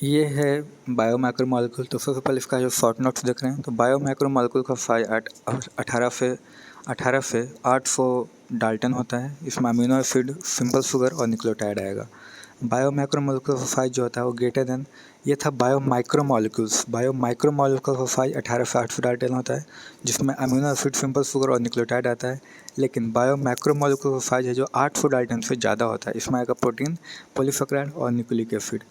ये है बायोमैक्रोमोलेक्यूल। तो सबसे पहले इसका जो शॉर्ट नोट्स देख रहे हैं, तो बायोमैक्रोमोलेक्यूल का साइज 18 से 800 डाल्टन होता है। इसमें अमीनो एसिड, सिंपल शुगर और न्यूक्लियोटाइड आएगा। बायोमैक्रोमोलेक्यूल का साइज जो होता है वो ग्रेटर देन, ये था बायोमाइक्रोमोलेक्यूल्स। बायोमाइक्रोमोलेक्यूल का साइज 18 से 800 डाल्टन होता है, जिसमें अमीनो एसिड, सिंपल शुगर और न्यूक्लियोटाइड आता है। लेकिन बायोमैक्रोमोलेक्यूल का साइज है जो 800 डाल्टन से ज़्यादा होता है। इसमें आएगा प्रोटीन, पॉलीसेकेराइड और न्यूक्लिक एसिड।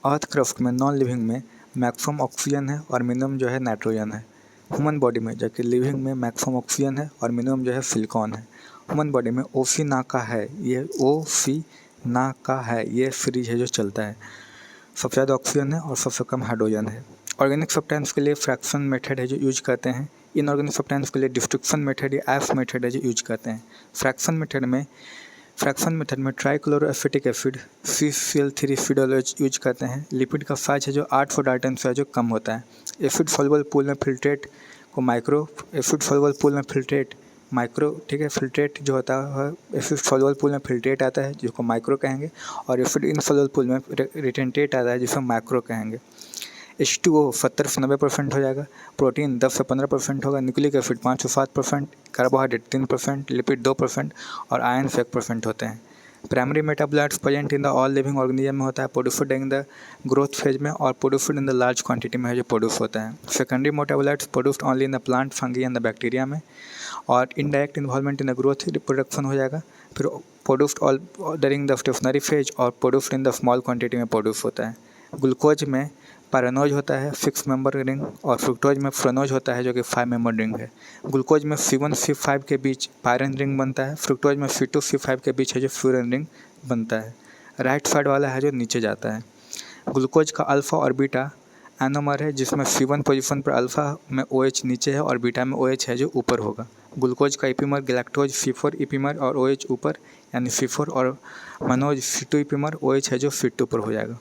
अर्थ क्रस्ट में, नॉन लिविंग में मैक्सिमम ऑक्सीजन है और मिनिमम जो है नाइट्रोजन है। ह्यूमन बॉडी में, जबकि लिविंग में मैक्सिमम ऑक्सीजन है और मिनिमम जो है सिलिकॉन है। ह्यूमन बॉडी में ओसी ना का है, ये ओसी ना का है, ये फ्रीज है जो चलता है। सबसे ज़्यादा ऑक्सीजन है और सबसे कम हाइड्रोजन है। ऑर्गेनिक सब्सटेंस के लिए फ्रैक्शन मेथड है जो यूज करते हैं। इनऑर्गेनिक सब्सटेंस के लिए डिस्ट्रिक्शन मेथड या एफ मेथड है जो यूज करते हैं। फ्रैक्शन मेथड में ट्राइक्लोरोएसिटिक एसिड CCl3 फिडोलोज यूज करते हैं। लिपिड का साइज है जो 800 डाल्टन से जो कम होता है। एसिड सॉल्युबल पूल में फिल्ट्रेट को एसिड सॉल्युबल पूल में ठीक है, फिल्ट्रेट जो होता है, एसिड सॉल्युबल पूल में फिल्ट्रेट आता है जिसको माइक्रो कहेंगे, और एसिड इनसॉल्युबल पूल में रिटेंटेट आता है जिसे मैक्रो कहेंगे। H2O 70 से 90% हो जाएगा। प्रोटीन 10 से 15% होगा। न्यूक्लिक एसिड 5 से 7%, कार्बोहाइड्रेट 3%, लिपिड 2% और आयन 1% होते हैं। Primary metabolites present in the all living organism में होता है, produced in the growth phase में और produced in the large quantity में है जो प्रोड्यूस होता है। Secondary metabolites produced only in the plant, fungi and the bacteria में, और indirect involvement in the growth reproduction हो जाएगा। फिर produced all during the stationary phase और produced in the small quantity में प्रोड्यूस होता है। ग्लूकोज में पैरानोज होता है 6 मेंबर रिंग, और फ्रुक्टोज में फ्रेनोज होता है जो कि 5 मेंबर रिंग है। ग्लूकोज में C1C5 के बीच पायरन रिंग बनता है। फ्रुक्टोज में C2C5 के बीच है जो फ्यूरन रिंग बनता है। राइट साइड वाला है जो नीचे जाता है। ग्लूकोज का अल्फ़ा और बीटा एनोमर है, जिसमें C1 पोजीशन पर अल्फ़ा में OH नीचे है और बीटा में OH है जो ऊपर होगा। ग्लूकोज का इपीमर गैलेक्टोज C4 इपीमर और OH ऊपर, यानी C4, और मनोज C2 इपीमर, OH है जो C2 पर हो जाएगा।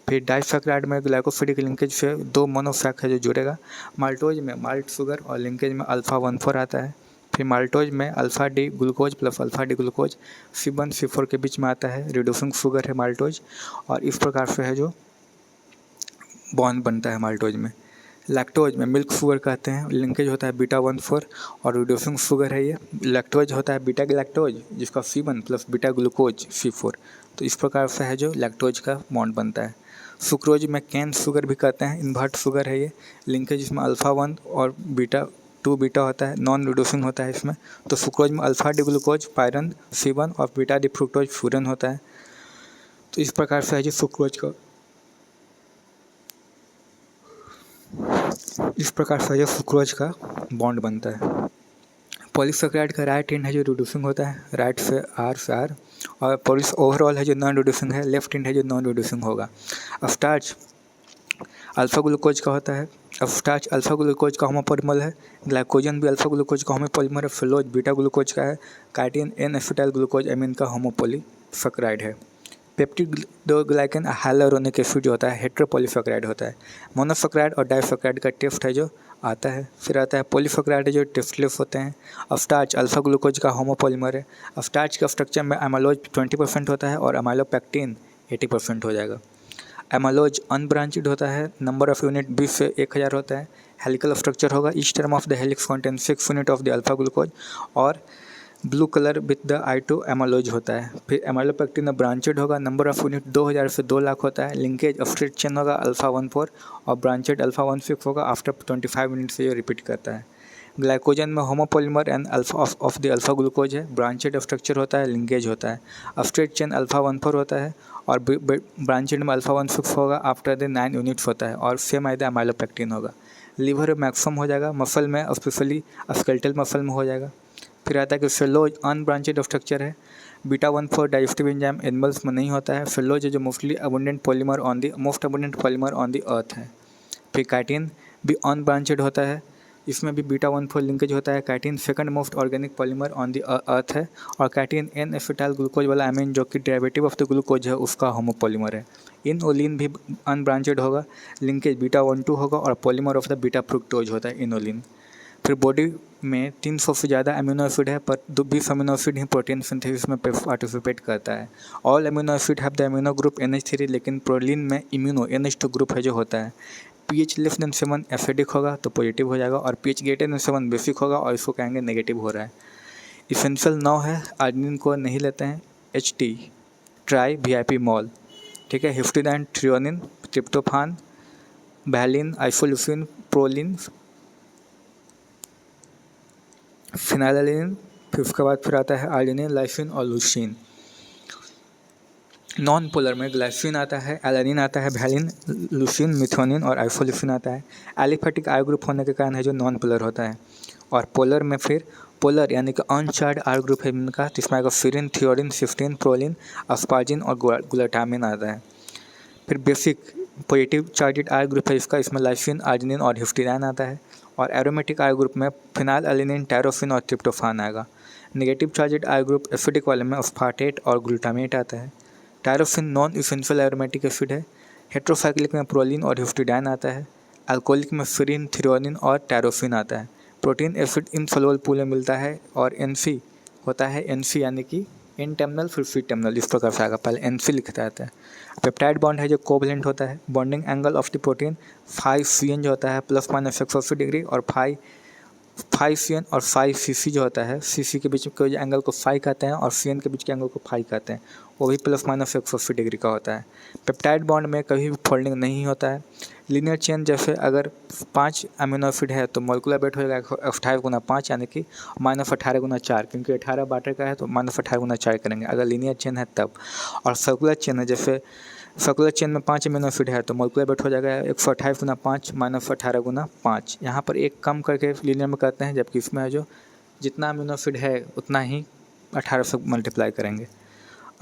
फिर डाइसैकेराइड में ग्लाइकोसिडिक लिंकेज से 2 मोनोसैक है जो जुड़ेगा। माल्टोज में माल्ट शुगर और लिंकेज में अल्फ़ा 1,4 आता है। फिर माल्टोज में alpha D glucose plus alpha D glucose C1 C4 के बीच में आता है। रिड्यूसिंग शुगर है माल्टोज, और इस प्रकार से है जो बॉन्ड बनता है माल्टोज में। लैक्टोज में मिल्क शुगर कहते हैं, लिंकेज होता है बीटा 1,4 और रिड्यूसिंग शुगर है ये। लैक्टोज होता है बीटा गैलेक्टोज जिसका C1 plus beta glucose C4। तो इस प्रकार से है जो लैक्टोज का बॉन्ड बनता है। सुक्रोज में कैन शुगर भी कहते हैं, इन्वर्ट शुगर है ये। लिंकेज इसमें अल्फ़ा 1 और बीटा 2 बीटा होता है, नॉन रिड्यूसिंग होता है इसमें। तो सुक्रोज में अल्फ़ा डी ग्लूकोज पायरन C1 और बीटा डी फ्रुक्टोज फ्यूरन होता है। तो इस प्रकार से है जो सुक्रोज का बॉन्ड बनता है। पॉलीसेकेराइड का राइट एंड है जो रिड्यूसिंग होता है, राइट से R, और पॉलिस ओवरऑल है जो नॉन रिड्यूसिंग है, लेफ्ट एंड है जो नॉन रिड्यूसिंग होगा। स्टार्च अल्फ़ा ग्लूकोज का होता है। स्टार्च अल्फ़ा ग्लूकोज का होमोपॉलीमर है। ग्लाइकोजन भी अल्फ़ा ग्लूकोज का होमोपॉलीमर है। फ्लोज बीटा ग्लूकोज का है। Chitin N acetyl glucose amine का होमोपॉलीसेकेराइड है। पेप्टिडोग्लाइकन हाइलुरोनिक एसिड जो होता है हेट्रोपॉलीसेकेराइड होता है। मोनोसेकेराइड और डाइसेकेराइड का टेस्ट है जो आता है। फिर आता है पॉलीसेकेराइड जो टेस्टलेस होते हैं। स्टार्च अल्फ़ा ग्लूकोज का होमोपॉलीमर है। स्टार्च का स्ट्रक्चर में एमाइलोज 20% होता है और एमाइलोपेक्टिन 80% हो जाएगा। एमाइलोज अनब्रांचेड होता है, नंबर ऑफ यूनिट 20 से 1000 होता है। हेलिकल स्ट्रक्चर होगा, each term of the helix contain 6 unit of the alpha glucose, और blue colour with the I2 amylose होता है। फिर एमाइलोपेक्टिन ब्रांचेड होगा, नंबर ऑफ यूनिट 2000 से 2 लाख होता है। लिंकेज स्ट्रेट चेन होगा अल्फ़ा 1,4 और ब्रांचेड अल्फ़ा 1,6 होगा। आफ्टर 25 मिनट से ये रिपीट करता है। ग्लाइकोजन में homopolymer and alpha of the alpha glucose है, ब्रांचेड स्ट्रक्चर होता है, लिंकेज होता है। स्ट्रेट चेन अल्फ़ा 1,4 होता है और ब्रांचेड में अल्फ़ा 1,6 होगा। आफ्टर द 9 यूनिट्स होता है और सेम आइदा एमाइलोपेक्टिन होगा। लिवर में मैक्सिमम हो जाएगा, मसल में स्पेशली स्केलेटल मसल में हो जाएगा। फिर आता है कि सेलोज अनब्रांचेड स्ट्रक्चर है। बीटा 1,4 डाइजेस्टिव एंजाइम एनिमल्स में नहीं होता है। सेलोज जो most abundant polymer on the earth है। फिर काइटिन भी अनब्रांचेड होता है, इसमें भी बीटा 1,4 लिंकेज होता है। Chitin second most organic polymer on the earth है, और काइटिन N एसिटाइल ग्लूकोज वाला अमीन जो कि डेरिवेटिव ऑफ द ग्लूकोज है उसका होमोपॉलीमर है। इनोलिन भी अनब्रांचेड होगा, लिंकेज बीटा 1,2 होगा और polymer of the beta fructose होता है इनोलिन। फिर बॉडी में 300 से ज़्यादा अमीनो एसिड है, पर 20 अमीनो एसिड ही प्रोटीन सिंथेसिस में पार्टिसिपेट करता है। All amino acid have the amino group NH3, लेकिन प्रोटीन में इम्यूनो NH2 ग्रुप है जो होता है। pH लेस देन 7 एसिडिक होगा तो पॉजिटिव हो जाएगा, और pH ग्रेटर देन 7 बेसिक होगा और इसको कहेंगे नेगेटिव हो रहा है। इसेंशियल 9 है, आर्जिनिन को नहीं लेते हैं, HT ट्राई VIP मॉल, ठीक है, histidine, threonine, tryptophan, valine, isoleucine, proline, phenylalanine, फिर उसके बाद फिर आता है आर्जिनिन, लाइसिन और लूसीन। नॉन पोलर में ग्लाइसिन आता है, एलानिन आता है, वैलिन, लूसीन, मिथोनिन और आइसोल्यूसिन आता है। एलिफेटिक आर ग्रुप होने के कारण है जो नॉन पोलर होता है। और पोलर में फिर पोलर यानी कि अनचार्ज आर ग्रुप है इनका, जिसमें आएगा फिरिन, थियोरिन, सिस्टीन, प्रोलिन, अस्पार्जिन और ग्लूटामिन आता है। फिर basic positive charged R group है इसका, इसमें लाइसिन, आर्जिनिन और हिस्टिडाइन आता है। और एरोमेटिक आर ग्रुप में फिनाइलएलानिन, टायरोसिन और ट्रिप्टोफान आएगा। Negative charged R group acidic वाले में अस्पार्टेट और ग्लूटामेट आता है। Tyrosine non essential aromatic acid है। हेट्रोसाइक्लिक में प्रोलिन और हिस्टिडाइन आता है। अल्कोहलिक में फिरिन, थ्रियोनिन और टायरोसिन आता है। प्रोटीन एसिड इनसॉल्युबल पूल में मिलता है। और NC होता है, NC यानी कि एन टर्मिनल फिर सी टर्मिनल, इस प्रकार से आएगा, पहले NC लिखता रहता है। पेप्टाइड बॉन्ड है जो कोवलेंट होता है। Bonding angle of the protein 5 CN जो होता है ±180 डिग्री, और 5 CN और 5 CC जो होता है, CC के बीच के एंगल को 5 कहते हैं और CN के बीच के एंगल को 5 कहते हैं, वो भी ±180 डिग्री का होता है। पेप्टाइड बॉन्ड में कभी भी फोल्डिंग नहीं होता है। लीनियर चेन जैसे अगर 5 अमीनो एसिड है तो मोलिकुलर वेट हो जाएगा 28 गुना 5 यानी कि -18 गुना 4, क्योंकि 18 बाटर का है तो -18 गुना 4 करेंगे अगर लीनियर चेन है तब। और सर्कुलर चेन है, जैसे सर्कुलर चेन में 5 अमीनो एसिड है तो मोलिकुलर वेट हो जाएगा 128 गुना 5 -18 गुना 5। यहाँ पर एक कम करके लीनियर में करते हैं, जबकि इसमें जो जितना अमीनो एसिड है उतना ही 18 से मल्टीप्लाई करेंगे।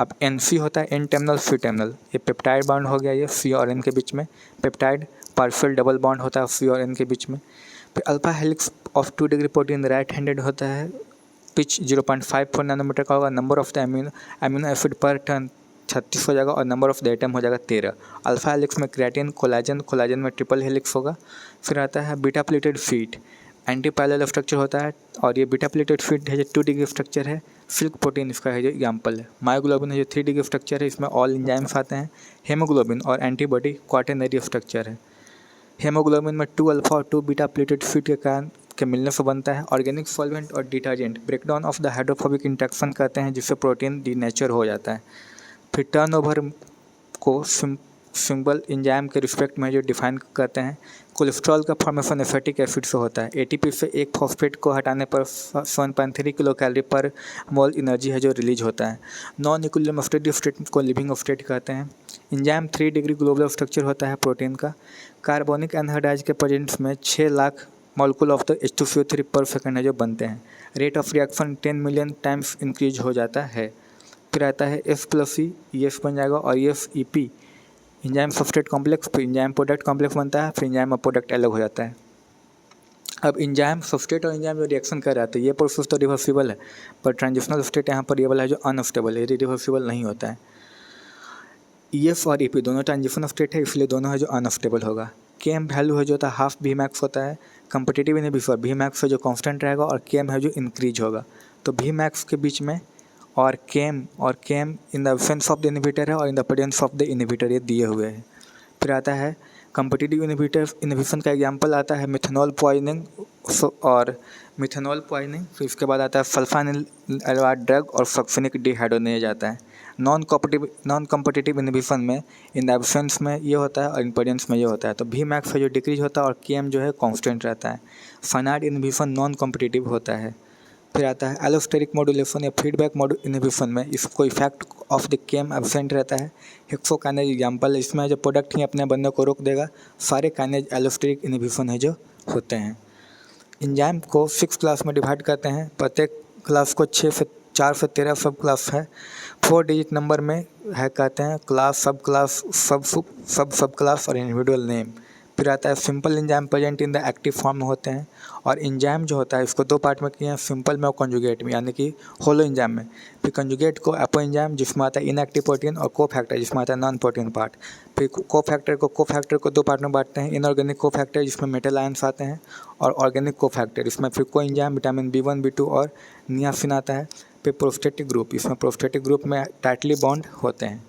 अब NC होता है एन टर्मिनल सी टर्मिनल, ये पेप्टाइड बॉन्ड हो गया, ये C और N के बीच में। पेप्टाइड पार्शियल डबल बॉन्ड होता है C और N के बीच में। फिर alpha helix of 2 degree protein right handed होता है। पिच 0.54 नैनोमीटर का होगा। Number of the amino acid पर टर्न 36 हो जाएगा और नंबर ऑफ द एटम हो जाएगा 13। अल्फा हेलिक्स में क्रिएटिन, कोलाजन में ट्रिपल हेलिक्स होगा। फिर आता है beta pleated feet, anti parallel structure होता है, और ये बीटा प्लेटेड फीट है जो 2 डिग्री स्ट्रक्चर है। सिल्क प्रोटीन इसका है जो एग्जाम्पल है। मायोग्लोबिन है जो 3 डिग्री स्ट्रक्चर है, इसमें ऑल एंजाइम्स आते हैं। हेमोग्लोबिन और एंटीबॉडी क्वाटरनरी स्ट्रक्चर है। हेमोग्लोबिन में 2 अल्फा और 2 बीटा प्लेटेड फीट के कारण के मिलने से बनता है। ऑर्गेनिक सॉल्वेंट और detergent breakdown of the hydrophobic interaction करते हैं, जिससे प्रोटीन डीनेचर हो जाता है। फिर टर्नओवर को सिंबल एंजाइम के रिस्पेक्ट में जो डिफाइन करते हैं। कोलेस्ट्रॉल का फॉर्मेशन एसिटिक एसिड से होता है। ATP से एक फॉस्फेट को हटाने पर 7.3 किलो कैलोरी पर मोल एनर्जी है जो रिलीज होता है। नॉन इक्विलिब्रियम स्टेडी स्टेट को लिविंग स्टेट कहते हैं। एंजाइम 3 डिग्री ग्लोबुलर स्ट्रक्चर होता है प्रोटीन का। कार्बोनिक एनहाइड्राइड के प्रेजेंस में 6 lakh molecule of the H2CO3 पर सेकेंड है जो बनते हैं। Rate of reaction 10 million times increase हो जाता है। फिर आता है F+C, EF बन जाएगा, और EF-EP एंजाइम सबस्ट्रेट कॉम्प्लेक्स, फिर एंजाइम प्रोडक्ट कॉम्प्लेक्स बनता है, फिर एंजाइम और प्रोडक्ट अलग हो जाता है। अब एंजाइम सबस्ट्रेट और एंजाइम जो रिएक्शन कर रहा है ये प्रोसेस तो रिवर्सिबल है, पर ट्रांजिशनल स्टेट यहाँ पर ये वाला है जो अनस्टेबल है, ये रिवर्सिबल नहीं होता है। EF और EP दोनों ट्रांजिशन स्टेट है, इसलिए दोनों है जो अनस्टेबल होगा। Km वैल्यू है जो होता है हाफ Vmax होता है। कंपिटिटिव इनहिबिटर Vmax है जो कांस्टेंट रहेगा, और Km है जो इंक्रीज होगा। तो Vmax के बीच में और Km in the absence of the inhibitor है, और in the presence of the inhibitor ये दिए हुए हैं। फिर आता है कंपिटिटिव इनहिबिशन का एग्जांपल आता है मिथेनॉल पॉइजनिंग और मिथेनॉल पॉइजनिंग। फिर इसके बाद आता है सल्फानिल ड्रग और सक्सिनिक डिहाइड्रोजनेज आता है। नॉन कॉम्पिटिटिव इनहिबिशन में इन द एब्सेंस में ये होता है और इन प्रेजेंस में ये होता है। तो Vmax है जो डिक्रीज होता है और Km जो है कांस्टेंट रहता है। फाइनाइट इनहिबिशन नॉन कॉम्पिटिटिव होता है। फिर आता है एलोस्टेरिक मॉड्यूलेशन या फीडबैक इनहिबिशन में इसको effect of the Km absent रहता है। हेक्सोकाइनेज एग्जांपल, इसमें जो प्रोडक्ट ही अपने बनने को रोक देगा। सारे काइनेज एलोस्टेरिक इनहिबिशन है जो होते हैं। एंजाइम को 6 क्लास में डिवाइड करते हैं। प्रत्येक क्लास को 4 से 13 सब क्लास है। 4 डिजिट नंबर में है कहते हैं क्लास, सब क्लास, सब क्लास और इंडिविजुअल नेम। फिर आता है simple enzyme present in the active form में होते हैं। और एंजाइम जो होता है इसको दो पार्ट में किए हैं, सिंपल में और कॉन्जुगेट में, यानी कि होलो एंजाइम में। फिर कॉन्जुगेट को एपो एंजाइम जिसमें आता है इनएक्टिव प्रोटीन, और को फैक्टर जिसमें आता है नॉन प्रोटीन पार्ट। फिर को फैक्टर को दो पार्ट में बांटते हैं, इनऑर्गेनिक को फैक्टर जिसमें मेटल आयंस आते हैं, और ऑर्गेनिक को फैक्टर इसमें फिर को एंजाइम विटामिन B1 B2 और नियासिन आता है। फिर प्रोस्टेटिक ग्रुप, इसमें प्रोस्टेटिक ग्रुप में टाइटली बॉन्ड होते हैं।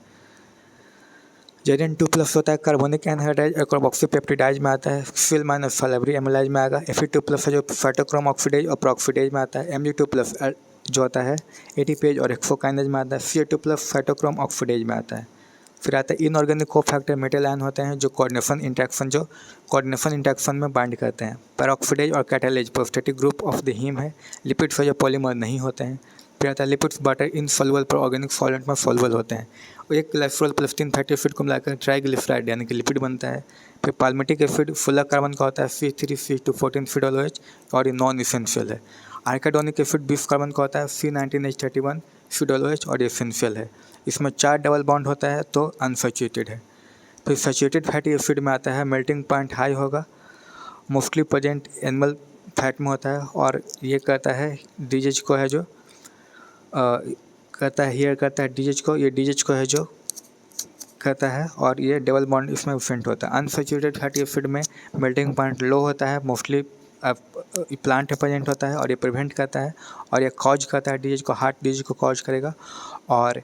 Zn2+ होता है कार्बोनिक एनहाइड्राइड और कार्बोक्सीपेप्टिडाइज में आता है। फिल माइनस सल्फरी एमिलाइज में आएगा। Fe2+ है जो साइटोक्रोम ऑक्सीडेज और प्रोक्सीडेज में आता है। Mg2+ जो होता है एटीपेज और एक्सोकाइनेज में आता है। Ca2+ साइटोक्रोम ऑक्सीडेज में आता है। फिर आता है इनऑर्गेनिक कोफैक्टर मेटल आयन होते हैं जो कोऑर्डिनेशन इंटरेक्शन में बाइंड करते हैं। पेरोक्सीडेज और catalase prosthetic group of the haem है। लिपिड्स जो पॉलीमर नहीं होते हैं। फिर आता है लिपिड्स वाटर इनसॉल्युबल पर ऑर्गेनिक सॉल्वेंट में सॉल्युबल होते हैं। और एक ग्लाइसरॉल प्लस 3 फैटी एसिड को मिलाकर ट्राइग्लिसराइड यानी कि लिपिड बनता है। फिर पाल्मिटिक एसिड फुल्ला कार्बन का होता है C3H214 फिडोलोएच और ये नॉन इसेंशियल है। आर्काडोनिक एसिड 20 कार्बन का होता है C19H31 फिडोलोएच और ये एसेंशियल है। इसमें 4 डबल बॉन्ड होता है तो अनसैचुरेटेड है। फिर सैचुरेटेड फैटी एसिड में आता है मेल्टिंग पॉइंट हाई होगा, मोस्टली प्रेजेंट एनिमल फैट में होता है, और ये कहता है डीजेज को है जो कहता है डीजेज को, ये डीजेज को है जो कहता है, और ये डबल बॉन्ड इसमें एब्सेंट होता है। अनसैचुरेटेड फैटी एसिड में मेल्टिंग पॉइंट लो होता है, मोस्टली प्लांट प्रेजेंट होता है, और ये प्रिवेंट करता है और ये कॉज करता है डीजेज को, हार्ट डिजीज को कॉज करेगा। और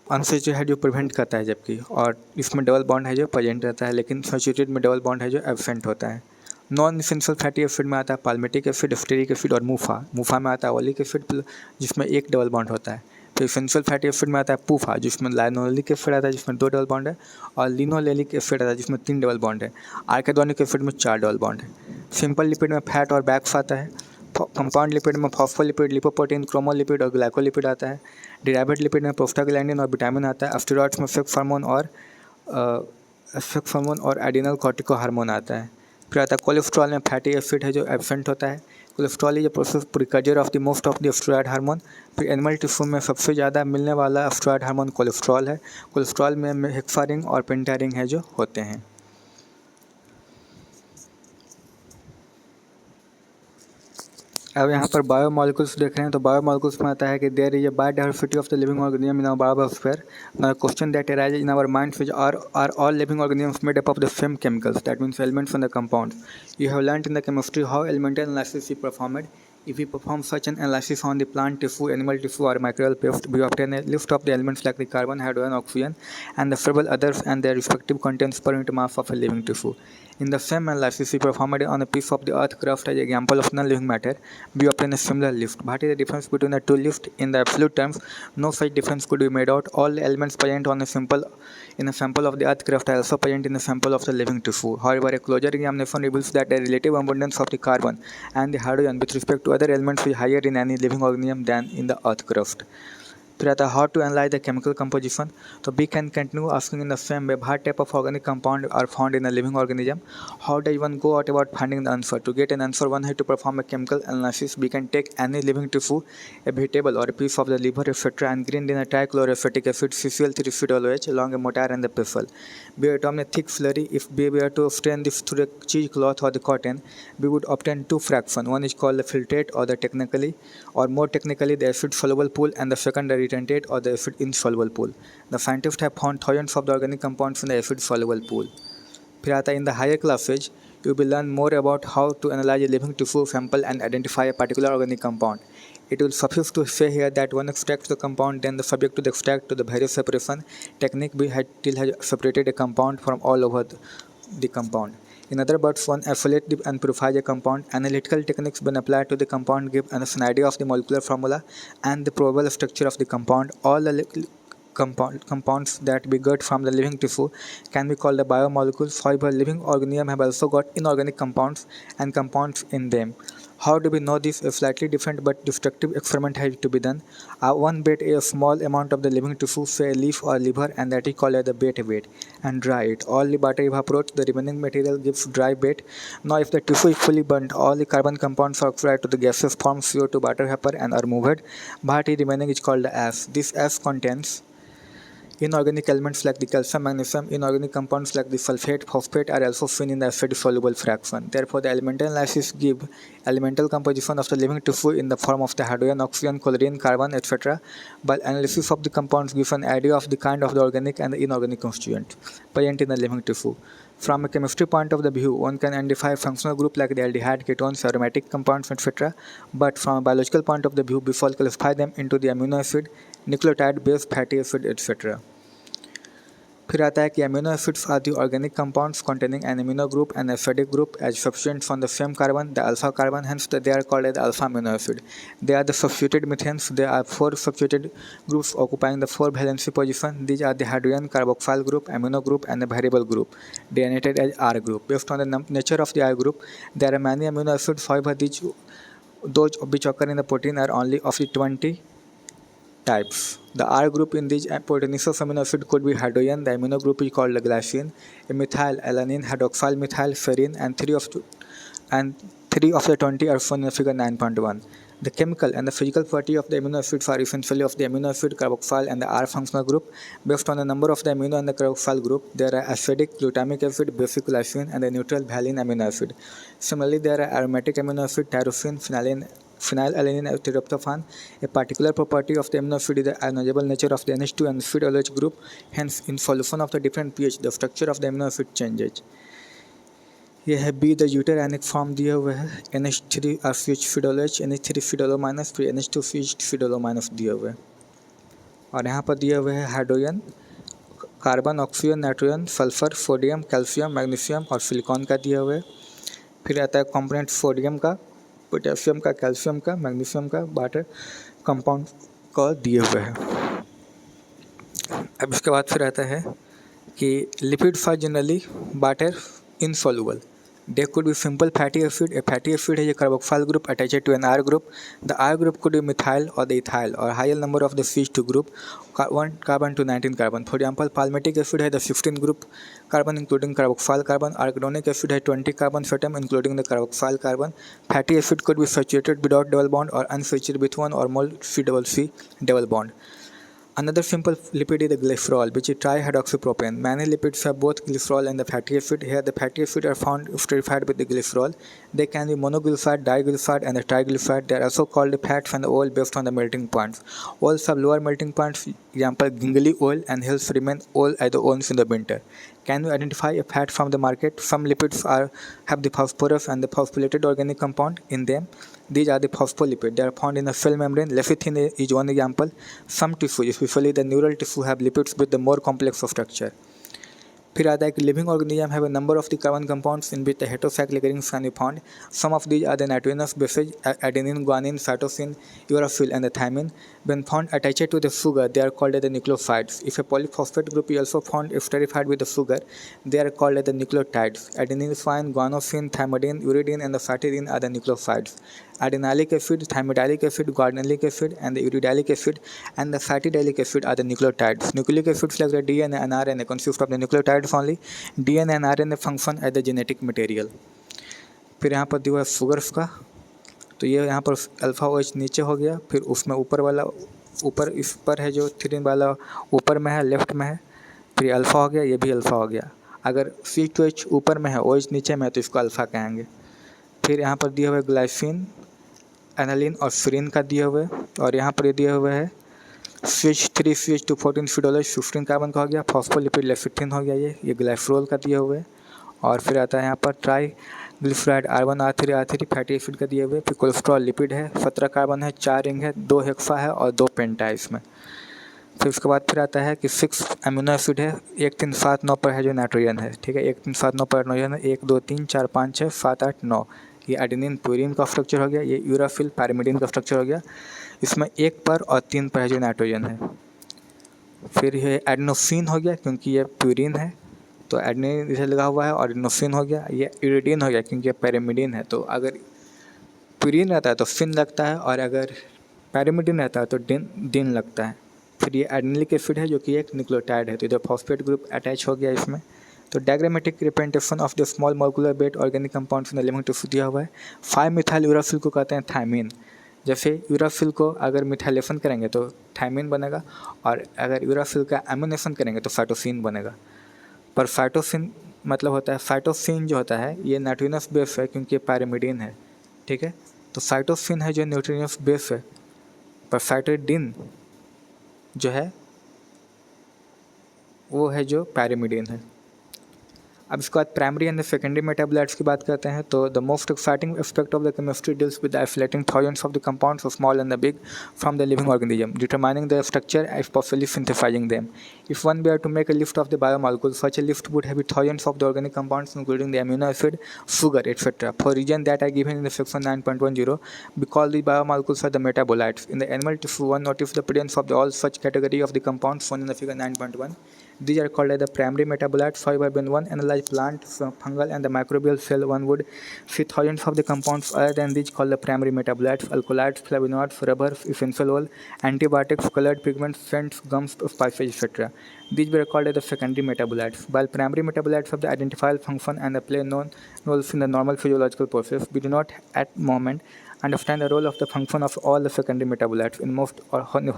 अनसैचुरेटेड है जो प्रिवेंट करता है जबकि, और इसमें डबल बॉन्ड है जो प्रेजेंट रहता है, लेकिन सैचुरेटेड में डबल बॉन्ड है जो एब्सेंट होता है। नॉन इसेंशियल फैटी एसिड में आता है पाल्मिटिक एसिड, स्टेरिक एसिड और मूफा में आता है ओलिक एसिड जिसमें एक डबल बॉन्ड होता है। फिर इसेंशियल फैटी एसिड में आता है पूफा जिसमें लाइनोलिक एसिड आता है जिसमें 2 डबल बॉन्ड है, और लिनोलेनिक एसिड आता है जिसमें 3 डबल बॉन्ड है। आर्केडोनिक एसिड में 4 डबल बॉन्ड है। सिंपल लिपिड में फैट और बैक्स आता है। कंपाउंड लिपिड में फॉस्फोलिपिड, लिपोप्रोटीन, क्रोमोलिपिड और ग्लाइकोलिपिड आता है। डिराइवेड लिपिड में प्रोस्टाग्लैंडिन और विटामिन आता है। स्टेरॉइड्स में सेक्स हार्मोन और एडिनल कॉर्टिको हार्मोन आता है। फिर आता है कोलेस्ट्रॉल में फैटी एसिड है जो एब्सेंट होता है। Cholesterol is a process precursor of the most of the steroid hormone. फिर एनिमल टिश्यू में सबसे ज़्यादा मिलने वाला स्टेरॉइड हार्मोन कोलेस्ट्रॉल है। कोलेस्ट्रॉल में हेक्सारिंग और पेंटारिंग है जो होते हैं। अब यहाँ पर बायोमोलिकुल्स देख रहे हैं, तो बायोमोलिकुल्स में आता है कि there is a biodiversity of the living organism in our biosphere. Now question that arises in our minds is are all living organisms made up of the same chemicals, that means elements and the compounds. You have learned in the chemistry how elemental analysis is performed. If we perform such an analysis on the plant tissue, animal tissue or microbial paste, we obtain a list of the elements like the carbon, hydrogen, oxygen and the several others and their respective contents per unit mass of a living tissue. In the same analysis we performed on a piece of the earth crust as example of non-living matter, we obtain a similar list. What is the difference between the two lists? In the absolute terms, no such difference could be made out. All elements present on a sample of the earth crust are also present in a sample of the living tissue. However, a closer examination reveals that the relative abundance of the carbon and the hydrogen with respect to other elements is higher in any living organism than in the earth crust. फिर आता है how to analyse the chemical composition. तो we can continue asking in the same way what type of organic compound are found in a living organism, how does one go out about finding the answer. To get an answer one have to perform a chemical analysis. We can take any living tissue, a vegetable or a piece of the liver etc. and grind in a trichloroacetic acid CCl3 phenolOH along a mortar and the pestle. We obtain a thick slurry. If we were to strain this through a cheesecloth or the cotton, we would obtain two fractions. One is called the filtrate or more technically the acid soluble pool, and the second the retentate or the acid insoluble pool. The scientists have found thousands of the organic compounds in the acid soluble pool. फिर आता है in the higher classes you will learn more about how to analyze a living tissue sample and identify a particular organic compound. It will suffice to say here that one extracts the compound, then the subject to the extract to the various separation technique we had till has separated a compound from all over the compound. In other words, one isolates and purifies a compound. Analytical techniques when applied to the compound give us an idea of the molecular formula and the probable structure of the compound. All the compounds that we get from the living tissue can be called the biomolecules. However, living organisms have also got inorganic compounds and compounds in them. How do we know this? A slightly different but destructive experiment has to be done. One bait a small amount of the living tissue, say a leaf or liver, and that is called as the bait weight, and dry it. All the water evaporates, the remaining material gives dry bait. Now if the tissue is fully burnt, all the carbon compounds are oxidized to the gaseous form CO2 water vapor and are moved. What is remaining is called the ash. This ash contains Inorganic elements like the calcium, magnesium, inorganic compounds like the sulfate, phosphate are also seen in the acid soluble fraction. Therefore, the elemental analysis give elemental composition of the living tissue in the form of the hydrogen, oxygen, chlorine, carbon, etc. While analysis of the compounds gives an idea of the kind of the organic and the inorganic constituent present in the living tissue. From a chemistry point of the view, one can identify a functional group like the aldehyde, ketones, aromatic compounds, etc. But from a biological point of the view, we will classify them into the amino acid, nucleotide, base, fatty acid, etc. फिर आता है कि amino acids are the organic compounds containing an amino group and acidic group as substituents on the same carbon, the alpha carbon, hence they are called as alpha amino acid. They are the substituted methanes. There are 4 substituted groups occupying the 4 valency position. These are the hydrogen carboxyl group, amino group, and the variable group, denoted as R group. Based on the nature of the R group, there are many amino acids. However, those which occur in the protein are only of the 20 types. The R group in these proteinaceous amino acid could be hydrogen. The amino group is called the glycine, a methyl, alanine, hydroxyl methyl, serine, and 3 of the 20 are shown in figure 9.1. The chemical and the physical property of the amino acids are essentially of the amino acid, carboxyl, and the R functional group. Based on the number of the amino and the carboxyl group, there are acidic, glutamic acid, basic glycine, and the neutral valine amino acid. Similarly, there are aromatic amino acid, tyrosine, phenylalanine, and tryptophan. A particular property of the amino acid is the ionizable nature of the NH2 and feed OH group. Hence, in solution of the different pH, the structure of the amino acid changes. ये है be the यूटेरानिक form दिया हुआ है NH3 RCH फिडोलोच NH3 फिडोलो minus फिर NH2 फिडोलो minus दिया हुआ है और यहाँ पर दिया हुआ है hydrogen carbon oxygen nitrogen sulphur sodium calcium magnesium और सिलिकॉन का दिया हुआ है। फिर आता है कंपोनेंट सोडियम का पोटेशियम का कैल्शियम का मैग्नीशियम का वाटर कंपाउंड का दिया हुआ है। अब इसके बाद फिर आता है कि lipids are generally water insoluble. There could be simple fatty acid. A fatty acid has a carboxyl group attached to an R group. The R group could be methyl or the ethyl or higher number of the CH2 group, 1 carbon to 19 carbon. For example, palmitic acid has the 16 group carbon including carboxyl carbon. Arachidonic acid has 20 carbon atom including the carboxyl carbon. Fatty acid could be saturated without double bond or unsaturated with one or more C double bond. Another simple lipid is the glycerol, which is trihydroxypropane. Many lipids have both glycerol and the fatty acid. Here, the fatty acid are found esterified with the glycerol. They can be monoglyceride, diglyceride, and the triglyceride. They are also called the fats and the oil based on the melting points. Oils have lower melting points, example gingerly oil, and helps remain oil as the oils in the winter. Can you identify a fat from the market? Some lipids have the phosphorus and the phosphorylated organic compound in them. These are the phospholipids. They are found in the cell membrane. Lecithin is one example. Some tissue, especially the neural tissue, have lipids with the more complex structure. फिर आता है कि living organism have a number of the carbon compounds in which the heterocyclic rings can be found. Some of these are the nitrogenous bases adenine, guanine, cytosine, uracil, and the thymine. When found attached to the sugar, they are called as the nucleosides. If a polyphosphate group is also found esterified with the sugar, they are called as the nucleotides. Adenosine, guanosine, thymidine, uridine, and the fatidine are the nucleosides. Adenalic acid, thymidalic acid, guanilic acid, and the uridylic acid and the fatidilic acid are the nucleotides. Nucleic acids like the DNA and RNA consist of the nucleotides only. DNA and RNA function as the genetic material. फिर यहाँ पर दिया है sugars का, तो ये यहाँ पर अल्फ़ा OH नीचे हो गया, फिर उसमें ऊपर वाला ऊपर इस पर है जो 3 वाला ऊपर में है लेफ्ट में है, फिर अल्फ़ा हो गया, ये भी अल्फ़ा हो गया. अगर C2H ऊपर में है OH नीचे में है तो इसको अल्फ़ा कहेंगे. फिर यहाँ पर दिया हुआ है ग्लाइसिन, एनालिन और फ्रीन का दिया हुआ है और यहाँ पर ये दिया हुआ है CH3 CH2 14 फिडोलोज 15 कार्बन का हो गया. फॉस्फोलिपिड लेसिथिन हो गया, ये ग्लाइसरोल का दिया हुआ है. और फिर आता है यहाँ पर triglyceride R1 R3 R3 fatty acid का दिया हुआ है. फिर कोलेस्ट्रॉल लिपिड है, 17 कार्बन है, 4 रिंग है, 2 हेक्सा है और 2 पेंटा है इसमें. फिर उसके बाद फिर आता है कि 6 अमीनो एसिड है, 1 3 7 9 पर है जो नाइट्रोजन है. ठीक है, 1 3 7 9 पर नाइट्रोजन है, 1 2 3 4 5 6 7 8 9. ये एडेनिन प्यूरिन का स्ट्रक्चर हो गया, ये यूराफिल पैरामिडिन का स्ट्रक्चर हो गया. इसमें 1 पर और 3 पर है जो नाइट्रोजन है. फिर ये एडेनोसिन हो गया क्योंकि ये प्यूरिन है तो एडेनिन इसे लगा हुआ है, और एडेनोसिन हो गया, ये यूरिडीन हो गया क्योंकि ये पैरामिडिन है. तो अगर प्यूरिन रहता है तो सिन लगता है और अगर पैरामिडिन रहता है तो दिन लगता है. फिर ये एडेनिलिक एसिड है जो कि एक न्यूक्लियोटाइड है, तो इधर फॉस्फेट ग्रुप अटैच हो गया इसमें. तो diagrammatic representation of the small molecular weight organic compounds in the living tissue दिया हुआ है. 5 मिथाइल यूरासिल को कहते हैं थायमिन. जैसे यूराफिल को अगर मिथाइलेशन करेंगे तो थायमिन बनेगा, और अगर यूराफिल का एमिनेशन करेंगे तो साइटोसिन बनेगा। पर साइटोसिन मतलब होता है, साइटोसिन जो होता है ये नाइट्रोजनस बेस है क्योंकि पैरामिडीन है, ठीक है। तो साइटोसिन है जो न्यूट्रिनस बेस है, पर साइटोडिन जो है वो है जो पैरामिडीन है। अब इसके बाद प्राइमरी एंड सेकेंडरी मेटाबोलाइट्स की बात करते हैं। तो the most exciting aspect of the chemistry deals with isolating thousands of the compounds small and the big from the living organism, determining the structure and possibly synthesizing them. If one were to make a list of the biomolecules, such a list would have thousands of the organic compounds, including the amino acid, sugar, etc. For reasons that are given in the section 9.10, we call the biomolecules are the metabolites. In the animal tissue, one notices the presence of all such category of the compounds shown in the figure 9.1. These are called as the primary metabolites. However, when one analyzes plant, fungal, and the microbial cell, one would see thousands of the compounds other than these called the primary metabolites: alkaloids, flavonoids, rubbers, essential oil, antibiotics, colored pigments, scents, gums, spices, etc. These were called as the secondary metabolites. While primary metabolites have the identifiable function and play known roles in the normal physiological process, we do not at the moment understand the role of the function of all the secondary metabolites in most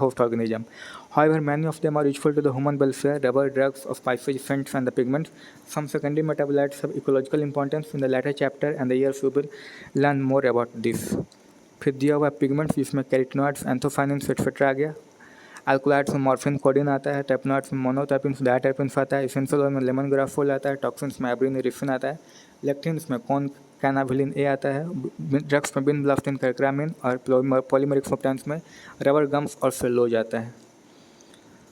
host organisms. However, many of them are useful to the human welfare: rubber, drugs, spices, scents, and the pigments. Some secondary metabolites have ecological importance. In the latter chapter and the years we will learn more about this. फिर दिया हुआ pigments जिसमें carotenoids, anthocyanins etcetera आ गया। Alkaloids में morphine, coding आता है। टर्पेनॉइड्स में मोनोटर्पिन्स, डायटर्पिन्स आता है। एसेंशियल ऑयल में लेमन ग्राफोल आता है। टॉक्सिन्स में एब्रिन, रिफिन आता है। लेक्टिन्स में कौन कैनाविलिन ए आता है। ड्रग्स में बिनब्लास्टिन, कैक्रामिन, और पॉलीमरिक सब्सटेंस में रबर, गम्स और सेलुलोज आता है।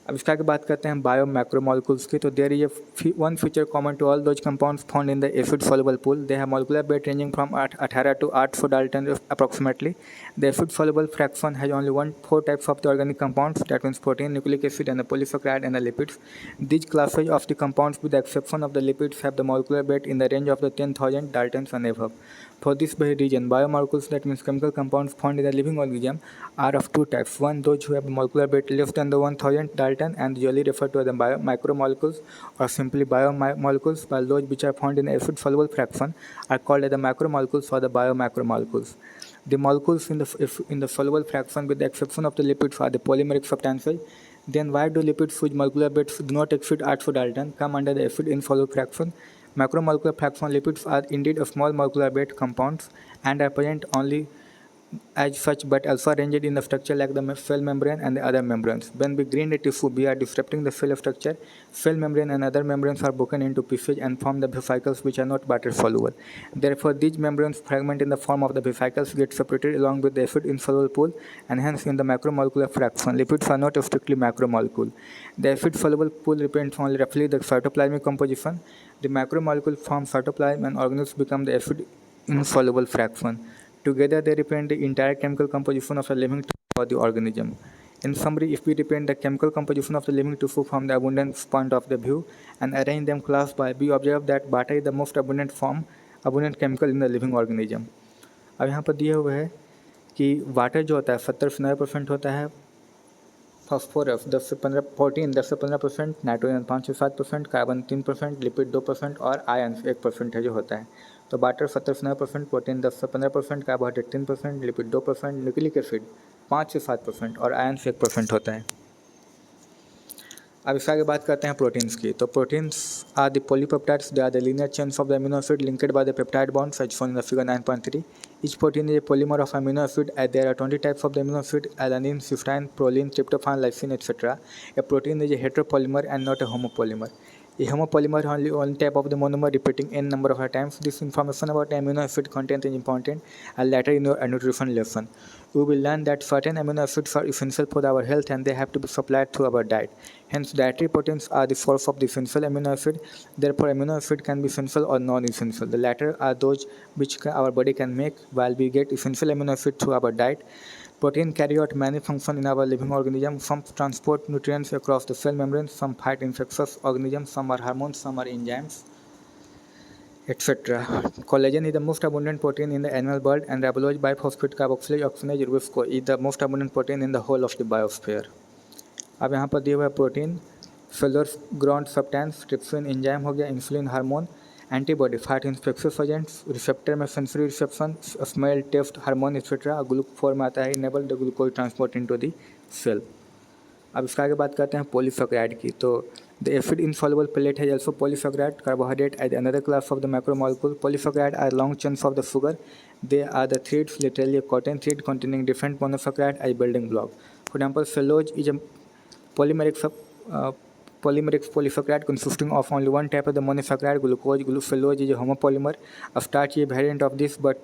अब इसका आगे बात करते हैं बायो मैक्रोमोलिक्यूल्स की। तो there is one feature common to all those compounds found in the acid soluble pool. They have molecular weight ranging from 18 to 8 Dalton approximately. The acid soluble fraction has only 4 types of the organic compounds, that means protein, nucleic acid, and the polysaccharide and the lipids. These classes of the compounds, with the exception of the lipids, have the molecular weight in the range of the 10,000 Daltons and above. For this very reason, biomolecules, that means chemical compounds found in the living organism, are of two types. One, those who have molecular weight less than the 1000 Dalton and usually referred to as the micromolecules or simply biomolecules, while those which are found in the acid soluble fraction are called as the macromolecules or the biomacromolecules. The molecules in the soluble fraction, with the exception of the lipids, are the polymeric substances. Then why do lipids whose molecular weights do not exceed 8 Dalton come under the acid insoluble fraction? Macromolecular fraction lipids are indeed a small molecular weight compounds and are present only as such, but also arranged in the structure like the cell membrane and the other membranes. When we grind a tissue, we are disrupting the cell structure. Cell membrane and other membranes are broken into pieces and form the vesicles, which are not water soluble. Therefore, these membranes fragment in the form of the vesicles, get separated along with the acid insoluble pool, and hence in the macromolecular fraction, lipids are not strictly macromolecule. The acid soluble pool depends on roughly the cytoplasmic composition. The macromolecule form cytoplasm and organisms become the acid insoluble fraction. Together, they represent the entire chemical composition of the living tissue or the organism. In summary, if we represent the chemical composition of the living tissue from the abundance point of the view and arrange them class by, we observe that water is the most abundant chemical in the living organism. अब यहाँ पर दिया हुआ है कि water जो होता है 70 से 90% होता है, फॉस्फोरस 10 से 15, प्रोटीन 10 से 15%, नाइट्रोजन 5 से 7%, कार्बन 3%, लिपिड 2% और आयन 1% है जो होता है। तो वाटर 70 से 9%, प्रोटीन 10 से 15%, कार्बोहाइड्रेट 3%, लिपिड 2%, न्यूक्लिक एसिड 5 से 7% और आयन 1% होता है। अब इसके आगे बात करते हैं प्रोटीन्स की। तो proteins are the polypeptides, they are the linear chains of the amino acid linked by the peptide bonds as shown in the figure 9.3. Each protein is a polymer of amino acid, as there are 20 types of the amino acid: alanine, cysteine, proline, tryptophan, lysine, etc. A protein is a heteropolymer and not a homopolymer. A homopolymer only one type of the monomer repeating n number of times. This information about amino acid content is important and later in your nutrition lesson. We will learn that certain amino acids are essential for our health and they have to be supplied through our diet. Hence, dietary proteins are the source of the essential amino acid. Therefore, amino acid can be essential or non-essential. The latter are those which our body can make, while we get essential amino acid through our diet. Protein carry out many functions in our living organism. Some transport nutrients across the cell membrane, some fight infectious organisms, some are hormones, some are enzymes, etc. Collagen is the most abundant protein in the animal world, and ribulose, biphosphate carboxylase oxygenase ribosco is the most abundant protein in the whole of the biosphere. अब यहाँ पर दिया हुआ है protein, cellular ground substance, trypsin enzyme हो गया, insulin hormone, antibody fight infectious agents, receptor में sensory reception, smell, taste, hormone etcetera, glucose form में आता है, enable the glucose transport into the cell. अब इसका आगे बात करते हैं पॉलीसेकेराइड की। तो द एसिड इनसॉल्युबल पेलेट है also polysaccharide carbohydrate as another class of the macromolecule. Polysaccharide are long chunks of the sugar. They are the threads, literally a cotton thread containing different monosaccharide as building block. For example, cellulose is a polymeric polymeric polysaccharide consisting of only one type of the monosaccharide, glucose. Cellulose is a homopolymer. A starch is a variant of this but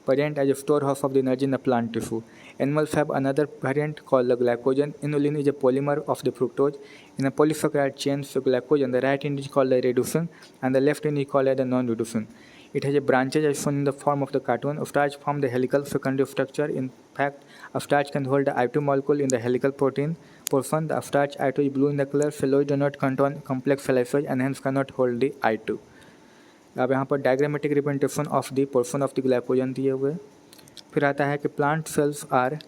present as a storehouse of the energy in the plant tissue. Animals have another variant called the glycogen. Inulin is a polymer of the fructose. In a polysaccharide chain, so glycogen, the right end is called the reducin and the left end is called the non-reducin. It has a branches as shown in the form of the cartoon. A starch forms the helical secondary structure. In fact, a starch can hold the I2 molecule in the helical protein portion. The starch I2 is blue in the color. Cellulose do not contain complex siliceous and hence cannot hold the I2. अब यहाँ पर diagrammatic representation of the portion of the glycogen दिए हुए। फिर आता है कि plant cells are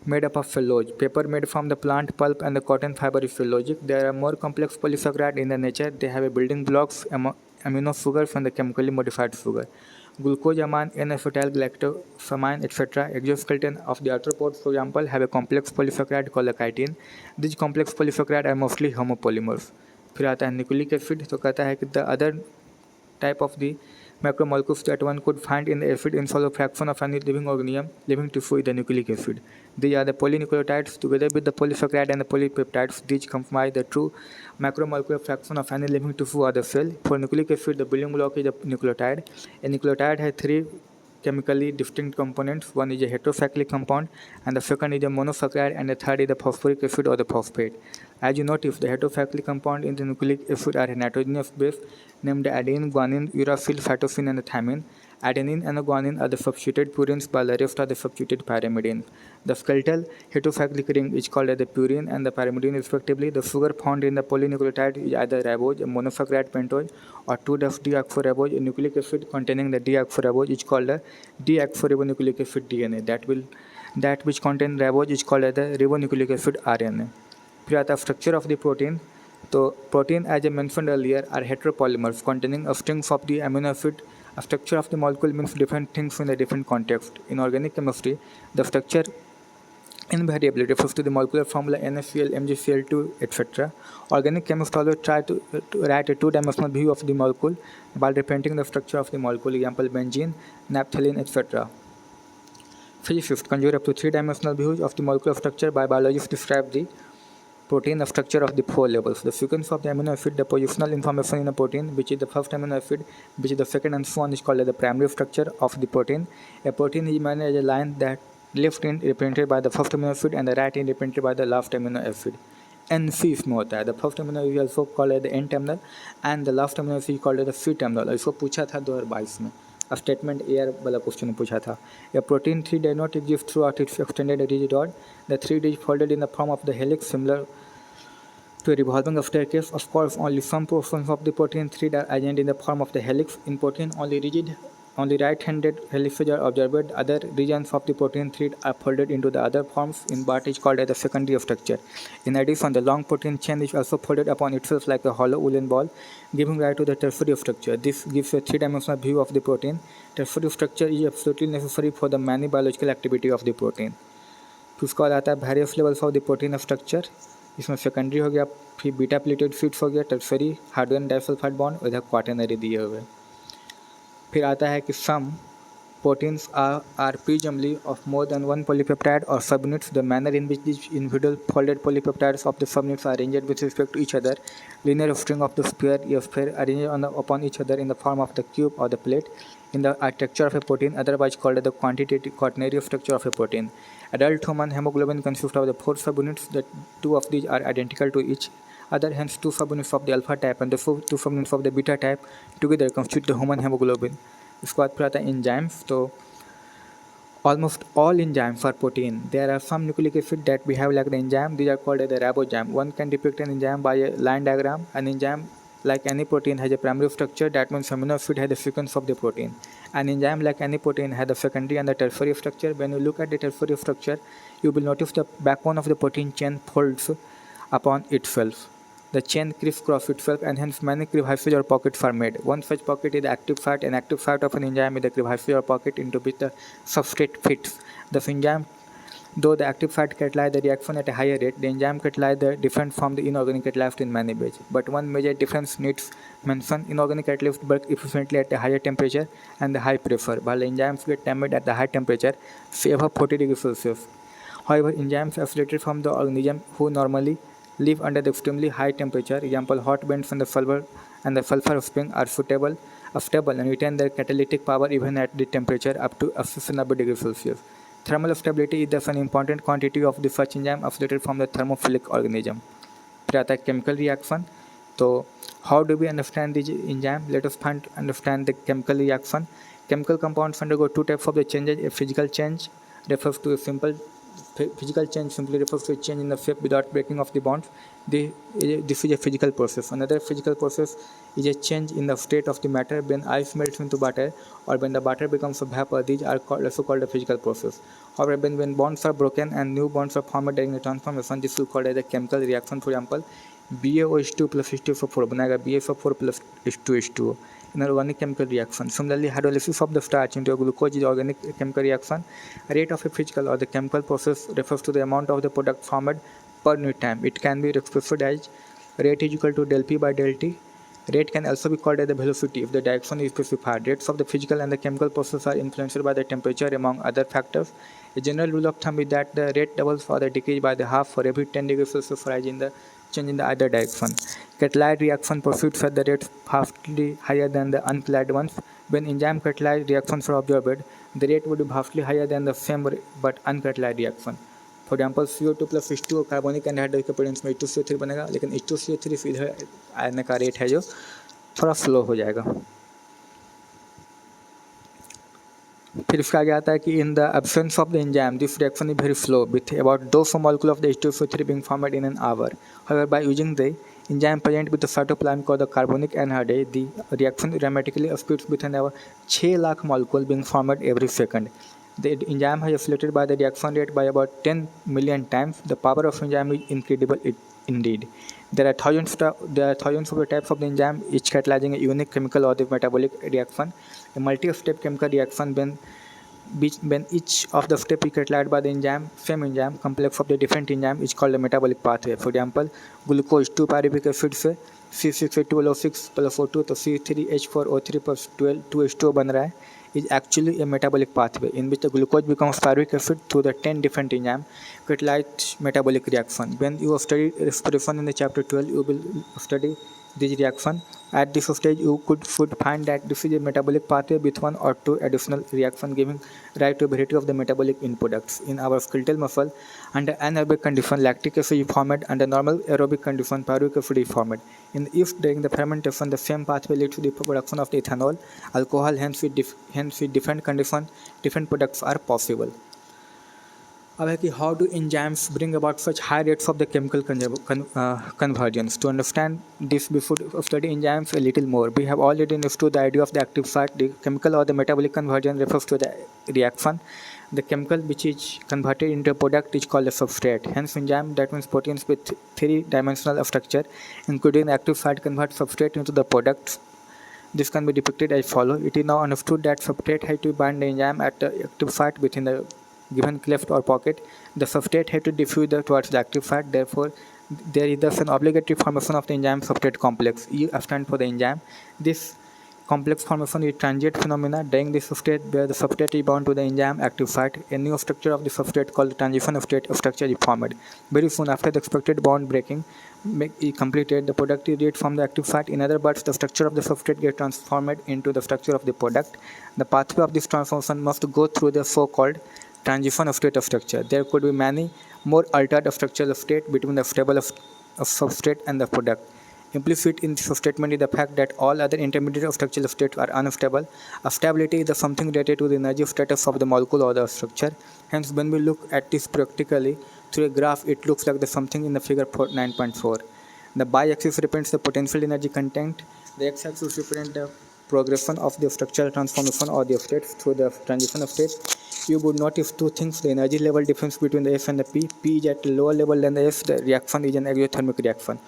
made up of cellulose, paper made from the plant pulp and the cotton fibre is cellulosic. There are more complex polysaccharide in the nature, they have a building blocks amino sugars and the chemically modified sugar. Glucose, amine, N-acetyl galactosamine, etc. Exoskeleton of the arthropods, for example, have a complex polysaccharide called a chitin. These complex polysaccharides are mostly homopolymers. फिर आता है nucleic acid. तो कहता है कि the other type of the macromolecules that one could find in the acid insoluble fraction of any living organism, living tissue is the nucleic acid. These are the polynucleotides. Together with the polysaccharide and the polypeptides, these comprise the true macromolecular fraction of any living tissue or the cell. For nucleic acid, the building block is a nucleotide. A nucleotide has three chemically distinct components. One is a heterocyclic compound, and the second is a monosaccharide, and the third is the phosphoric acid or the phosphate. As you notice, the heterocyclic compound in the nucleic acid are a nitrogenous base named adenine, guanine, uracil, cytosine, and thymine. Adenine and guanine are the substituted purines, while the rest are the substituted pyrimidines. The skeletal heterocyclic ring is called as the purine and the pyrimidine respectively. The sugar found in the polynucleotide is either ribose, a monosaccharide pentose, or 2-deoxyribose, a nucleic acid containing the deoxyribose is called the deoxyribonucleic acid DNA. That which contains ribose is called as the ribonucleic acid RNA. फिर आता है structure of the protein. तो protein as a mentioned earlier are heteropolymers containing strings of the amino acid. A structure of the molecule means different things in a different context. In organic chemistry, the structure invariably refers to the molecular formula NaCl, MgCl2, etc. Organic chemists always try to write a two-dimensional view of the molecule by representing the structure of the molecule, example benzene, naphthalene, etc. Physicists conjure up to three-dimensional views of the molecular structure by biologists describe the protein structure of the four levels: the sequence of the amino acid, the positional information in a protein, which is the first amino acid, which is the second, and so on, is called the primary structure of the protein. A protein is managed as a line that left end represented by the first amino acid and the right end represented by the last amino acid. NC इसमें होता है। The first amino acid is also called as the N terminal and the last amino acid is called as the C terminal। इसको पूछा था 2022 में, statement air वाला question पूछा था। A protein 3 does not exist throughout its extended rigid rod. The 3 is folded in the form of the helix, similar to a revolving staircase. Of course, only some portions of the protein thread are arranged in the form of the helix. In protein, only right-handed helices are observed. Other regions of the protein thread are folded into the other forms in what is called as the secondary structure. In addition, the long protein chain is also folded upon itself like a hollow woolen ball, giving rise to the tertiary structure. This gives a three-dimensional view of the protein. Tertiary structure is absolutely necessary for the many biological activity of the protein. तो उसका बाद आता है various levels of the protein structure. इसमें secondary हो गया, फिर beta pleated sheets हो गया, टर्सरी हाइड्रोजन डाइसल्फाइड बॉन्ड, और इधर क्वाटरनरी दिए हुए। फिर आता है कि सम proteins are presumably of more than one polypeptide or subunits. The manner in which these individual folded polypeptides of the subunits are arranged with respect to each other, linear string of the sphere arranged upon each other in the form of the cube or the plate in the architecture of a protein, otherwise called the quantitative quaternary structure of a protein. Adult human hemoglobin consists of the 4 subunits. The 2 of these are identical to each other, hence 2 subunits of the alpha type and the 2 subunits of the beta type together constitute the human hemoglobin. इसके बाद फिर आता है enzymes. तो almost all enzymes are protein. There are some nucleic acid that behave like the enzyme. These are called the ribozyme. One can depict an enzyme by a line diagram. An enzyme, like any protein, has a primary structure. That means amino acid has the sequence of the protein. An enzyme, like any protein, has the secondary and the tertiary structure. When you look at the tertiary structure, you will notice the backbone of the protein chain folds upon itself. The chain crisscross itself and hence many crevices or pockets are made. One such pocket is the active site. An active site of an enzyme is the crevice or pocket into which the substrate fits. The enzyme, though the active site catalyze the reaction at a higher rate, the enzyme catalyze the different from the inorganic catalyst in many ways. But one major difference needs mention: inorganic catalysts work efficiently at a higher temperature and the high pressure, while the enzymes get damaged at the high temperature, say above 40 degrees Celsius. However, enzymes isolated from the organism who normally live under the extremely high temperature, example hot bands and the sulfur spring, are stable and retain their catalytic power even at the temperature up to 90 degrees Celsius. Thermal stability is thus an important quantity of the such enzyme isolated from the thermophilic organism. फिर आता है chemical reaction. तो how do we understand the enzyme? Let us understand the chemical reaction. Chemical compounds undergo two types of the changes. A physical change refers to a simple physical change simply refers to a change in the shape without breaking of the bonds. This is a physical process. Another physical process is a change in the state of the matter when ice melts into butter or when the butter becomes a vapor. These are also called a physical process. However, when bonds are broken and new bonds are formed during the transformation, this is called as a chemical reaction. For example, BaOH2 plus H2SO4 बनाएगा BaSO4 plus H2H2O in organic chemical reaction. Similarly, hydrolysis of the starch into a glucose is organic chemical reaction. Rate of a physical or the chemical process refers to the amount of the product formed per unit time. It can be expressed as rate is equal to del P by del T. Rate can also be called as the velocity if the direction is specified. Rates of the physical and the chemical process are influenced by the temperature among other factors. A general rule of thumb is that the rate doubles or the decrease by the half for every 10 degrees Celsius rise in the change in the either direction. Catalyzed reaction proceeds at the rate vastly higher than the uncatalyzed ones. When enzyme catalyzed reactions are observed, the rate would be vastly higher than the same but uncatalyzed reaction. For example CO2 plus H2O carbonic anhydride के presence में H2CO3 बनेगा, लेकिन H2CO3 से इधर आने का rate है जो थोड़ा स्लो हो जाएगा. फिर इसका आगे आता है कि in the absence of the enzyme this reaction is very slow with about 200 molecule of the H2SO3 being formed in an hour. However, by using the enzyme present with the cytoplasm called the carbonic anhydrase, the reaction dramatically speeds with an hour 6 lakh molecule being formed every second. The enzyme has accelerated by the reaction rate by about 10 million times. The power of enzyme is incredible indeed. There are thousands of the types of the enzyme, each catalyzing a unique chemical or the metabolic reaction. A multi-step chemical reaction when each of the steps is catalyzed by the same enzyme complex of the different enzyme is called a metabolic pathway. For example, glucose 2 pyruvic acid से C6H12O6 plus O2 तो C3H4O3 plus 2H2O बन रहा है is actually a metabolic pathway in which the glucose becomes pyruvic acid through the 10 different enzyme catalyzed metabolic reaction. When you study respiration in the chapter 12, you will study this reaction. At this stage, you should find that this is a metabolic pathway with one or two additional reaction giving rise to a variety of the metabolic end products. In our skeletal muscle, under anaerobic condition, lactic acid is formed. Under normal aerobic condition, pyruvic acid is formed. If during the fermentation, the same pathway leads to the production of the ethanol, alcohol, hence with different condition, different products are possible. अब है कि how do enzymes bring about such high rates of the chemical conversions. To understand this, we should study enzymes a little more. We have already understood the idea of the active site. The chemical or the metabolic conversion refers to the reaction. The chemical which is converted into a product is called a substrate. Hence, enzyme, that means proteins with three-dimensional structure, including the active site, convert substrate into the product. This can be depicted as follows. It is now understood that substrate has to bind the enzyme at the active site within the given cleft or pocket. The substrate has to diffuse towards the active site. Therefore, there is thus an obligatory formation of the enzyme substrate complex. E stands for the enzyme. This complex formation is transient phenomena. During this state where the substrate is bound to the enzyme active site, a new structure of the substrate called the transition state structure is formed. Very soon after the expected bond breaking is completed, the product is read from the active site. In other words, the structure of the substrate gets transformed into the structure of the product. The pathway of this transformation must go through the so-called transition state of structure. There could be many more altered structural state between the stable of substrate and the product. Implicit in this statement is the fact that all other intermediate structural states are unstable. Stability is something related to the energy status of the molecule or the structure. Hence, when we look at this practically through a graph, it looks like the something in the figure 9.4. The y-axis represents the potential energy content. The x-axis represents the progression of the structural transformation or the states through the transition state. You would notice two things: the energy level difference between the F and the P. P is at a lower level than the F. The reaction is an exothermic reaction.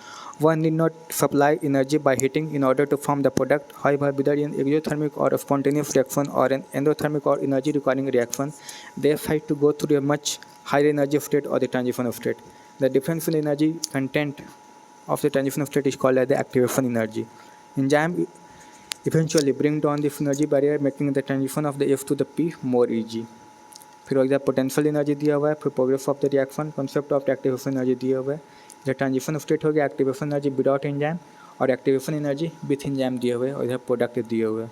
One need not supply energy by heating in order to form the product. However, whether in exothermic or a spontaneous reaction or an endothermic or energy requiring reaction, they have to go through a much higher energy state or the transition state. The difference in energy content of the transition state is called as the activation energy. Enzyme eventually bring down this energy barrier, making the transition of the F to the P more easy. फिर हो गया potential energy दिया हुआ है, फिर progress of the reaction, concept of activation energy दिया हुआ है, इधर ट्रांजिशन स्टेट हो गया, एक्टिवेशन एनर्जी विदाउट एंजाइम और एक्टिवेशन एनर्जी विथ एंजाइम दिए हुए और इधर प्रोडक्ट दिए हुए।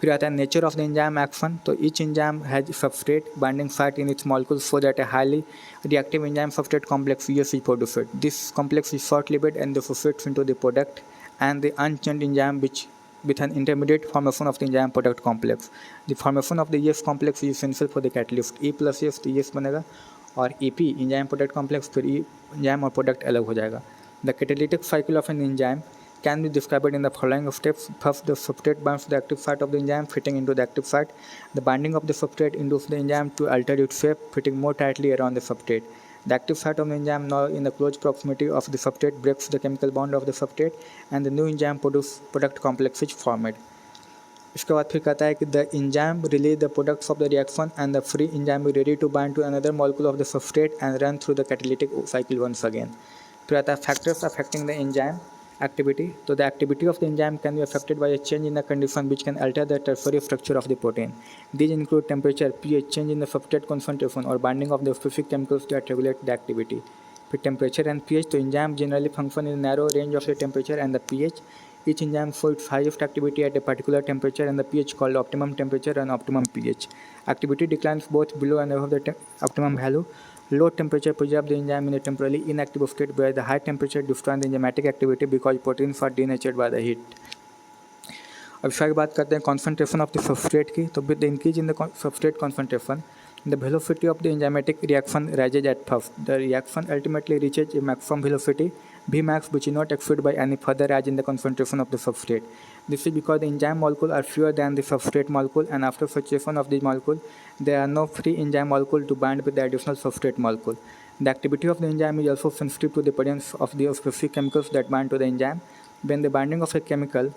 फिर आता है nature of the enzyme action. तो each enzyme has substrate binding site in its molecules so that a highly reactive enzyme substrate complex ES is produced. This complex is short-lived and differentiates into the product and the unchanged enzyme which with an intermediate formation of the enzyme product complex. The formation of the ES complex is essential for the catalyst. E plus ES तो ES बनेगा और EP enzyme product complex, फिर E enzyme और product अलग हो जाएगा. The catalytic cycle of an enzyme can be described in the following steps. First, the substrate binds to the active site of the enzyme, fitting into the active site. The binding of the substrate induces the enzyme to alter its shape, fitting more tightly around the substrate. The active site of the enzyme, now in the close proximity of the substrate, breaks the chemical bond of the substrate and the new enzyme product complex is formed. इसके बाद फिर कहता है कि the enzyme release the products of the reaction and the free enzyme is ready to bind to another molecule of the substrate and run through the catalytic cycle once again. फिर आता है factors affecting the enzyme activity. So the activity of the enzyme can be affected by a change in the condition which can alter the tertiary structure of the protein. These include temperature, pH, change in the substrate concentration or binding of the specific chemicals that regulate the activity. For temperature and pH, the enzyme generally function in a narrow range of the temperature and the pH. Each enzyme shows its highest activity at a particular temperature and the pH called optimum temperature and optimum pH. Activity declines both below and above the optimum value. Low temperature preserves the enzyme in a temporarily inactive state, where the high temperature destroys the enzymatic activity because proteins are denatured by the heat. अब इसके बात करते हैं concentration of the substrate की. तो with the increase in the substrate concentration, the velocity of the enzymatic reaction rises at first. The reaction ultimately reaches a maximum velocity, Vmax, which is not exceeded by any further rise in the concentration of the substrate. This is because the enzyme molecules are fewer than the substrate molecule, and after saturation of this molecule, there are no free enzyme molecule to bind with the additional substrate molecule. The activity of the enzyme is also sensitive to the presence of the specific chemicals that bind to the enzyme. When the binding of a chemical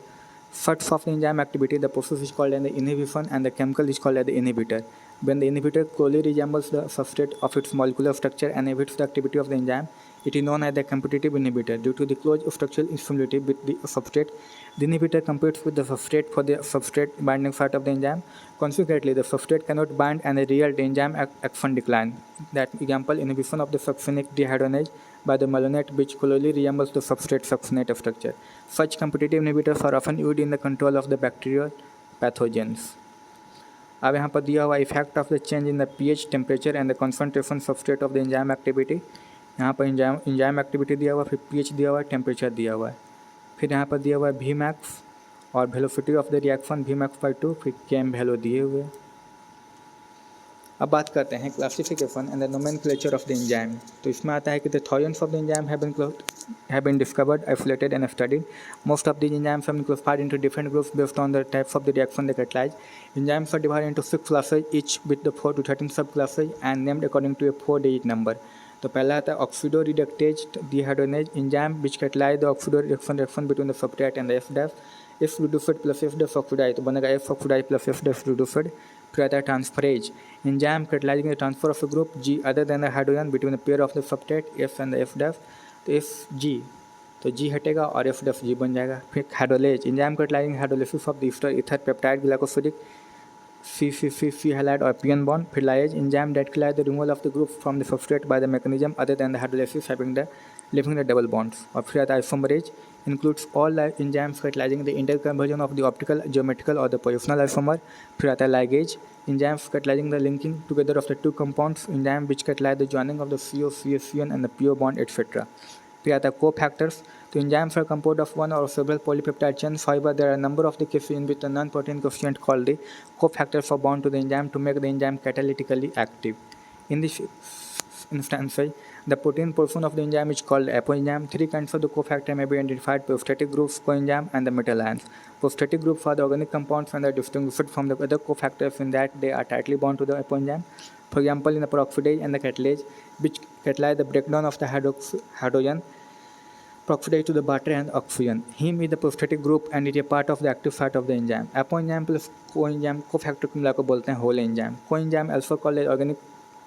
shuts off the enzyme activity, the process is called an inhibition, and the chemical is called as the inhibitor. When the inhibitor closely resembles the substrate of its molecular structure and inhibits the activity of the enzyme, it is known as the competitive inhibitor. Due to the close structural similarity with the substrate, the inhibitor competes with the substrate for the substrate binding site of the enzyme. Consequently, the substrate cannot bind and the real enzyme action decline. That example, inhibition of the succinic dehydrogenase by the malonate, which closely resembles the substrate succinate structure. Such competitive inhibitors are often used in the control of the bacterial pathogens. अब यहाँ पर दिया हुआ effect of the change in the pH, temperature and the concentration substrate of the enzyme activity. यहाँ पर enzyme activity दिया हुआ है, फिर pH दिया हुआ है, टेम्परेचर दिया हुआ है, फिर यहाँ पर दिया हुआ है Vmax और velocity of the reaction Vmax/2, फिर Km वैल्यू दिए हुए. अब बात करते हैं classification and the nomenclature of the enzyme. तो इसमें आता है कि the thousands of the enzyme have been discovered, isolated and studied. Most of these enzymes have been classified into different groups based on the types of the reaction they catalyze. Enzymes are divided into 6 classes, each with the 4 to 13 subclasses and named according to a 4-digit number. तो पहला आता है ऑक्सीडोरिडक्टेज dehydrogenase enzyme which catalyze the oxidation between the substrate and the F-. F reduced plus F- oxidized तो बनेगा F oxidized plus F- reduced. फिर आता है transferase enzyme catalyzing the transfer of a group G other than the hydrogen between a pair of the substrate F and the F-. तो Fg तो G हटेगा और F-G बन जाएगा. फिर hydrolase enzyme catalyzing hydrolysis of the ester ether peptide glycosidic C halide or PN bond. फिर lies enzyme that catalyze the removal of the group from the substrate by the mechanism other than the hydrolysis leaving the double bonds. और फिर आता है isomerase includes all enzymes catalyzing the interconversion of the optical, geometrical or the positional isomer. फिर आता है ligase enzymes catalyzing the linking together of the two compounds, enzyme which catalyze the joining of the CO, CH, and the PO bond, etc. फिर आता है cofactors. तो enzymes are composed of one or several polypeptide chains. However, there are a number of the cases in which the non-protein coefficient called the cofactors are bound to the enzyme to make the enzyme catalytically active. In this instance, The protein portion of the enzyme is called apoenzyme. Three kinds of the cofactor may be identified: prostatic groups, coenzyme, and the metal ions. Prostatic groups are the organic compounds and are distinguished from the other cofactors in that they are tightly bound to the apoenzyme. For example, in the peroxidase and the catalase, which catalyze the breakdown of the hydrogen peroxidase to the butter and oxygen. Heme is the prostatic group and it is a part of the active site of the enzyme. Apoenzyme plus coenzyme cofactor को मिलाकर बोलते हैं whole enzyme. Coenzyme also called as organic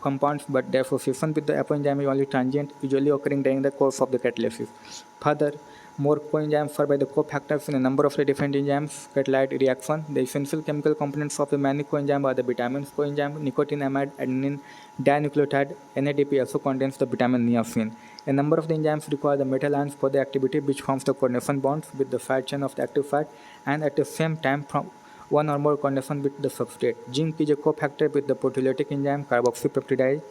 compounds, but their association with the apoenzyme is only transient, usually occurring during the course of the catalysis. Further, more coenzymes are by the cofactors in a number of the different enzymes catalyzed reaction. The essential chemical components of the many coenzymes are the vitamins coenzyme, nicotinamide, adenine dinucleotide, NADP also contains the vitamin niacin. A number of the enzymes require the metal ions for the activity, which forms the coordination bonds with the side chain of the active site, and at the same time from one or more coordination with the substrate. Zinc is a cofactor with the proteolytic enzyme carboxypeptidase.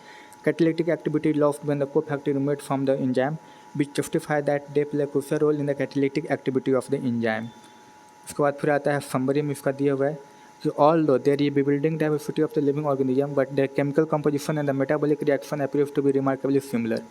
Catalytic activity lost when the cofactor removed from the enzyme, which justify that they play a crucial role in the catalytic activity of the enzyme. उसके बाद फिर आता है summary में इसका दिया हुआ है कि although there is building diversity of the living organism, but their chemical composition and the metabolic reaction appears to be remarkably similar.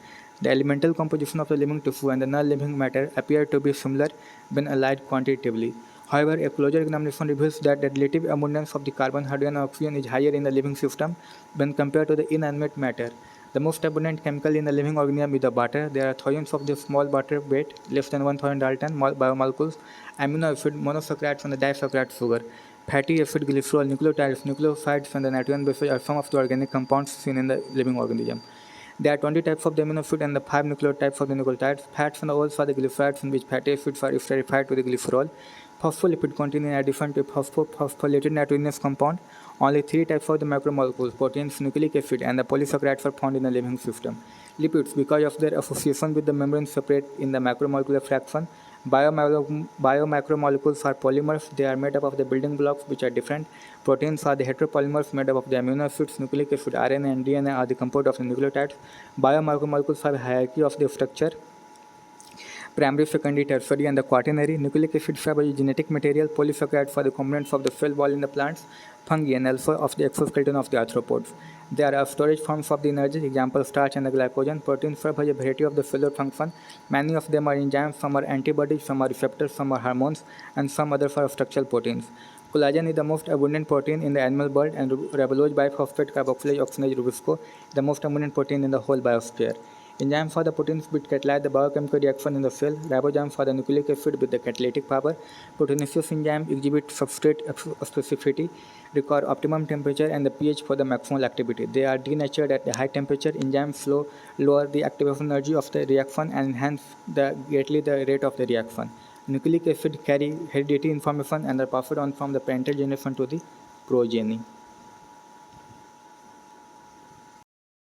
The elemental composition of the living tissue and the non-living matter appear to be similar when allied quantitatively. However, a closer examination reveals that the relative abundance of the carbon, hydrogen, and oxygen is higher in the living system when compared to the inanimate matter. The most abundant chemical in the living organism is the butter. There are thousands of the small butter weight, less than 1000 Dalton biomolecules, amino acid, monosaccharides, and the disaccharide sugar. Fatty acid, glycerol, nucleotides, nucleosides, and the nitrogen bases are some of the organic compounds seen in the living organism. There are 20 types of the amino acid and the 5 nucleotides of the nucleotides. Fats and oils are the glycerides in which fatty acids are esterified to the glycerol. Phospholipid contain in addition to phosphorylated nitrogenous compound. Only 3 types of the macromolecules, proteins, nucleic acid, and the polysaccharides are found in the living system. Lipids, because of their association with the membrane, separate in the macromolecular fraction. Biomacromolecules are polymers. They are made up of the building blocks which are different. Proteins are the heteropolymers made up of the amino acids, nucleic acid, RNA, and DNA are the composed of the nucleotides. Biomacromolecules have a hierarchy of the structure: primary, secondary, tertiary, and the quaternary. Nucleic acids are the genetic material. Polysaccharides are the components of the cell wall in the plants, fungi, and also of the exoskeleton of the arthropods. There are storage forms of the energy, example starch and the glycogen. Proteins serve a variety of the cellular function. Many of them are enzymes, some are antibodies, some are receptors, some are hormones, and some others are structural proteins. Collagen is the most abundant protein in the animal world, and ribulose biphosphate carboxylase oxygenase ribosco, the most abundant protein in the whole biosphere. Enzymes are the proteins which catalyze the biochemical reaction in the cell. Ribosomes are the nucleic acid with the catalytic power. Proteinaceous enzymes exhibit substrate specificity, require optimum temperature and the pH for the maximal activity. They are denatured at a high temperature. Enzymes lower the activation energy of the reaction and enhance greatly the rate of the reaction. Nucleic acid carry hereditary information and are passed on from the parental generation to the progeny.